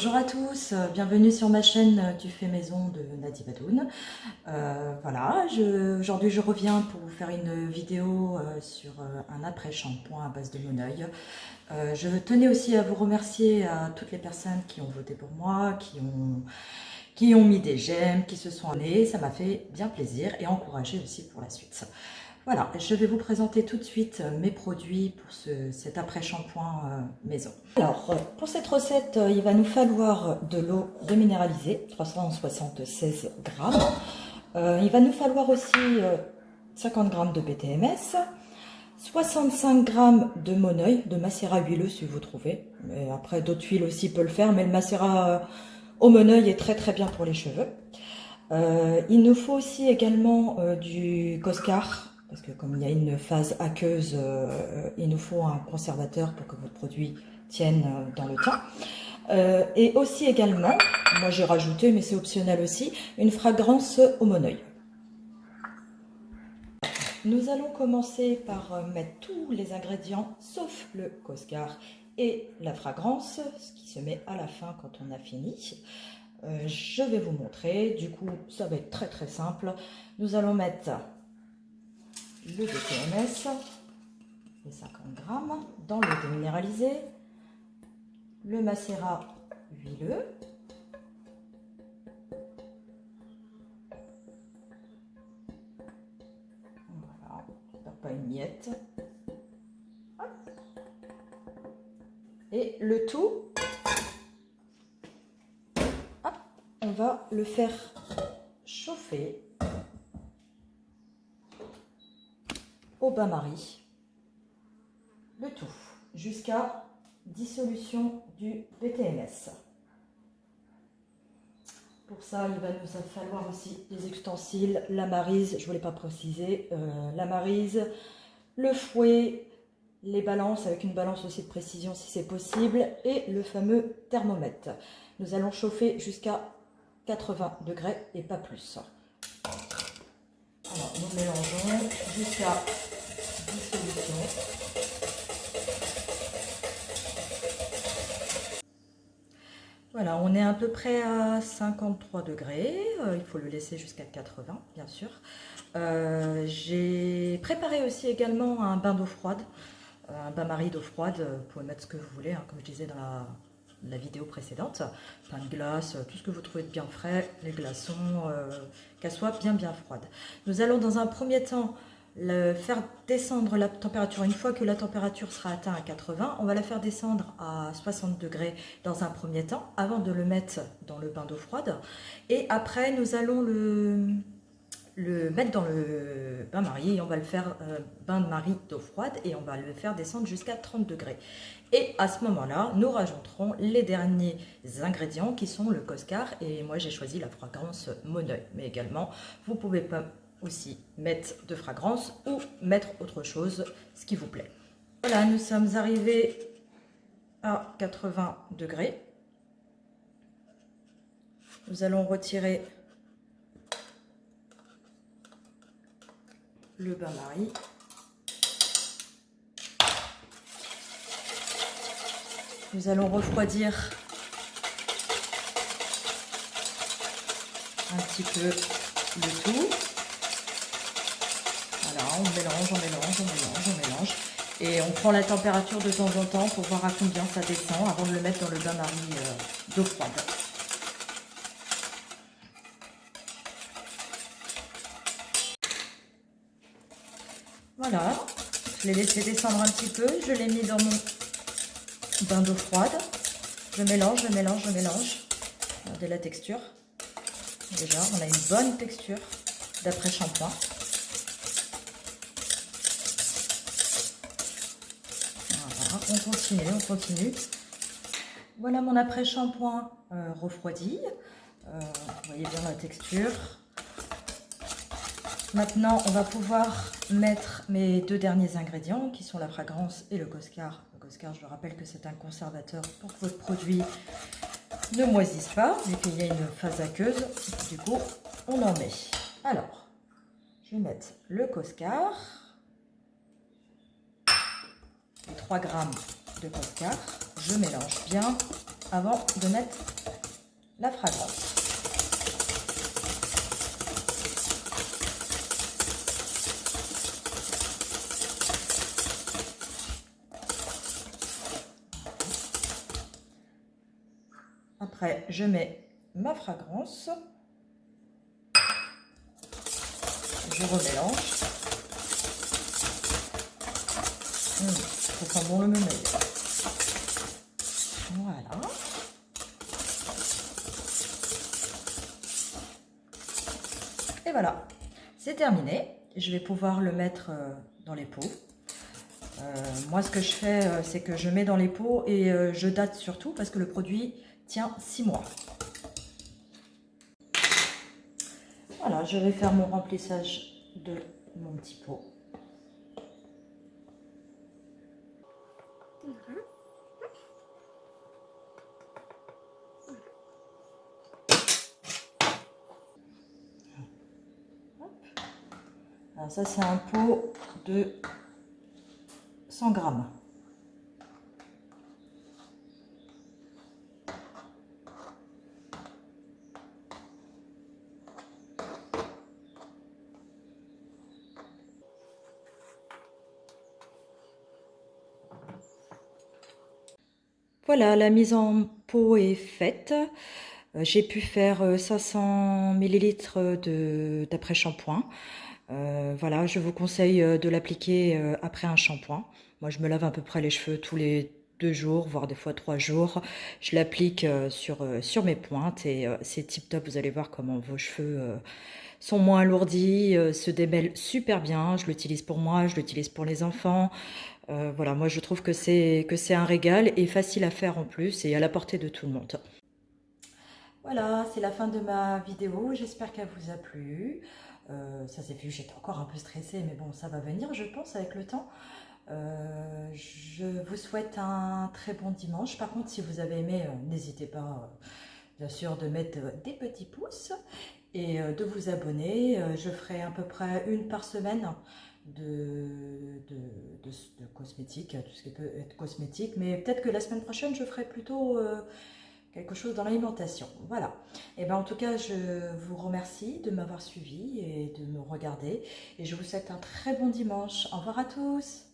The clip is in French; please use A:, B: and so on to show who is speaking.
A: Bonjour à tous, bienvenue sur ma chaîne Tu fais maison de Nadi Badoun. Voilà, aujourd'hui je reviens pour vous faire une vidéo sur un après-shampoing à base de Moneuil. Je tenais aussi à vous remercier à toutes les personnes qui ont voté pour moi, qui ont mis des j'aime, qui se sont abonnés, ça m'a fait bien plaisir et encouragé aussi pour la suite. Voilà, je vais vous présenter tout de suite mes produits pour cet après-shampoing maison. Alors, pour cette recette, il va nous falloir de l'eau déminéralisée, 376 grammes. Il va nous falloir aussi 50 grammes de BTMS, 65 grammes de Moneuil, de macérat huileux si vous trouvez. Mais après, d'autres huiles aussi peuvent le faire, mais le macérat au Moneuil est très bien pour les cheveux. Il nous faut aussi également du Coscar, parce que comme il y a une phase aqueuse, il nous faut un conservateur pour que votre produit tienne dans le temps. Et aussi également, moi j'ai rajouté, mais c'est optionnel aussi, une fragrance au Moneuil. Nous allons commencer par mettre tous les ingrédients, sauf le Coscar et la fragrance, ce qui se met à la fin quand on a fini. Je vais vous montrer, du coup ça va être très simple. Nous allons mettre le BTMS, les 50 grammes, dans l'eau déminéralisée, le macérat huileux, voilà, pas une miette, et le tout, on va le faire chauffer au bain-marie, le tout, jusqu'à dissolution du BTMS. Pour ça, il va nous falloir aussi des ustensiles, la maryse, je ne voulais pas préciser, la maryse, le fouet, les balances avec une balance aussi de précision si c'est possible, et le fameux thermomètre. Nous allons chauffer jusqu'à 80 degrés et pas plus. Alors, nous mélangeons jusqu'à dissolution. Voilà, on est à peu près à 53 degrés. Il faut le laisser jusqu'à 80, bien sûr. J'ai préparé aussi également un bain d'eau froide, un bain-marie d'eau froide. Vous pouvez mettre ce que vous voulez, hein, comme je disais dans la vidéo précédente. Pain de glace, tout ce que vous trouvez de bien frais, les glaçons, qu'elle soit bien froide. Nous allons dans un premier temps faire descendre la température. Une fois que la température sera atteinte à 80, on va la faire descendre à 60 degrés dans un premier temps, avant de le mettre dans le bain d'eau froide. Et après, nous allons le mettre dans le bain-marie et on va le faire bain-marie d'eau froide et on va le faire descendre jusqu'à 30 degrés. Et à ce moment-là, nous rajouterons les derniers ingrédients qui sont le Coscar et moi j'ai choisi la fragrance Moneuil. Mais également, vous pouvez pas aussi mettre de fragrance ou mettre autre chose, ce qui vous plaît. Voilà, nous sommes arrivés à 80 degrés. Nous allons retirer le bain-marie. Nous allons refroidir un petit peu le tout. Voilà, on mélange. Et on prend la température de temps en temps pour voir à combien ça descend avant de le mettre dans le bain-marie d'eau froide. Voilà, je l'ai laissé descendre un petit peu, je l'ai mis dans mon bain d'eau froide. Je mélange. Regardez la texture. Déjà, on a une bonne texture d'après-shampoing. Voilà, on continue. Voilà mon après-shampoing refroidi. Vous voyez bien la texture. Maintenant, on va pouvoir mettre mes deux derniers ingrédients qui sont la fragrance et le Coscar. Le Coscar, je vous rappelle que c'est un conservateur pour que votre produit ne moisisse pas, vu qu'il y a une phase aqueuse. Du coup, on en met. Alors, je vais mettre le Coscar, les 3 grammes de Coscar. Je mélange bien. avant de mettre la fragrance. Après, je mets ma fragrance. Je remélange. Ça sent bon le meilleur. Voilà. Et voilà, c'est terminé. Je vais pouvoir le mettre dans les pots. Moi, ce que je fais, c'est que je mets dans les pots et je date surtout parce que le produit tient 6 mois. Voilà, je vais faire mon remplissage de mon petit pot. Alors ça, c'est un pot de 100 grammes. Voilà, la mise en pot est faite. J'ai pu faire 500 ml d'après-shampoing. Voilà, je vous conseille de l'appliquer après un shampoing. Moi, je me lave à peu près les cheveux tous les 2 jours, voire des fois 3 jours. Je l'applique sur mes pointes et c'est tip top. Vous allez voir comment vos cheveux sont moins alourdis, se démêlent super bien. Je l'utilise pour moi, je l'utilise pour les enfants. Voilà, moi je trouve que c'est un régal et facile à faire en plus et à la portée de tout le monde. Voilà, c'est la fin de ma vidéo. J'espère qu'elle vous a plu. Ça s'est vu, j'étais encore un peu stressée, mais bon, ça va venir, je pense, avec le temps. Je vous souhaite un très bon dimanche. Par contre, si vous avez aimé, n'hésitez pas, bien sûr, de mettre des petits pouces et de vous abonner. Je ferai à peu près une par semaine de cosmétiques, tout ce qui peut être cosmétique. Mais peut-être que la semaine prochaine, je ferai plutôt quelque chose dans l'alimentation. Voilà. Et ben en tout cas, je vous remercie de m'avoir suivi et de me regarder. Et je vous souhaite un très bon dimanche. Au revoir à tous.